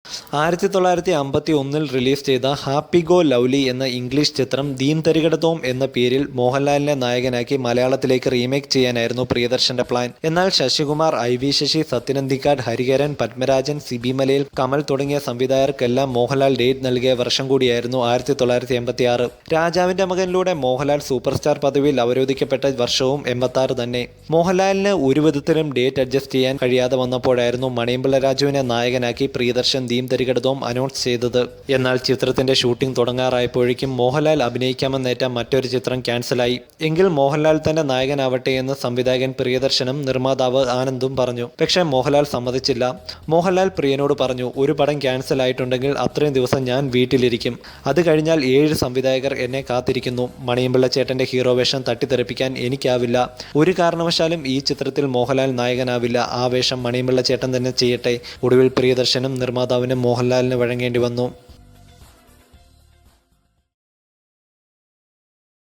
1951 release ചെയ്ത happy go lovely എന്ന English ചിത്രം ദീം തരികിടതോം എന്ന പേരിൽ മോഹൻലാലിനെ നായകനാക്കി മലയാളത്തിലേക്ക് റീമേക്ക് ചെയ്യാനായിരുന്നു പ്രിയദർശന്റെ പ്ലാൻ. എന്നാൽ ശശികുമാർ, IV ശശി, സത്യനന്ദിക്കാട്, ഹരിഹരൻ, പത്മരാജൻ, സിബി മലയിൽ, കമൽ തുടങ്ങിയ സംവിധായകർക്കെല്ലാം മോഹൻലാൽ ഡേറ്റ് നൽകിയ വർഷം കൂടിയായിരുന്നു 1986. രാജാവിന്റെ മകനിലൂടെ മോഹൻലാൽ സൂപ്പർ സ്റ്റാർ പദവിയിൽ അവരോധിക്കപ്പെട്ട വർഷവും 86 തന്നെ. മോഹൻലാലിന് ഒരു വിധത്തിലും ഡേറ്റ് അഡ്ജസ്റ്റ് ചെയ്യാൻ കഴിയാതെ വന്നപ്പോഴായിരുന്നു മണിയമ്പിള്ള രാജുവിനെ നായകനാക്കി പ്രിയദർശൻ ദീം തരികിടതോം അനൗൺസ് ചെയ്തത്. എന്നാൽ ചിത്രത്തിന്റെ ഷൂട്ടിംഗ് തുടങ്ങാറായപ്പോഴേക്കും മോഹൻലാൽ അഭിനയിക്കാമെന്നേറ്റ മറ്റൊരു ചിത്രം ക്യാൻസലായി. എങ്കിൽ മോഹൻലാൽ തന്നെ നായകനാവട്ടെ എന്ന് സംവിധായകൻ പ്രിയദർശനും നിർമ്മാതാവ് ആനന്ദും പറഞ്ഞു. പക്ഷേ മോഹൻലാൽ സമ്മതിച്ചില്ല. മോഹൻലാൽ പ്രിയനോട് പറഞ്ഞു, ഒരു പടം ക്യാൻസൽ ആയിട്ടുണ്ടെങ്കിൽ അത്രയും ദിവസം ഞാൻ വീട്ടിലിരിക്കും. അത് കഴിഞ്ഞാൽ 7 സംവിധായകർ എന്നെ കാത്തിരിക്കുന്നു. മണിയമ്പിള്ള ചേട്ടന്റെ ഹീറോ വേഷം തട്ടിത്തെറിപ്പിക്കാൻ എനിക്കാവില്ല. ഒരു കാരണവശാലും ഈ ചിത്രത്തിൽ മോഹൻലാൽ നായകനാവില്ല. ആ വേഷം മണിയമ്പിള്ള ചേട്ടൻ തന്നെ ചെയ്യട്ടെ. ഒടുവിൽ പ്രിയദർശനും നിർമ്മാതാവിനും മോഹൻലാലിന് വഴങ്ങേണ്ടി വന്നു.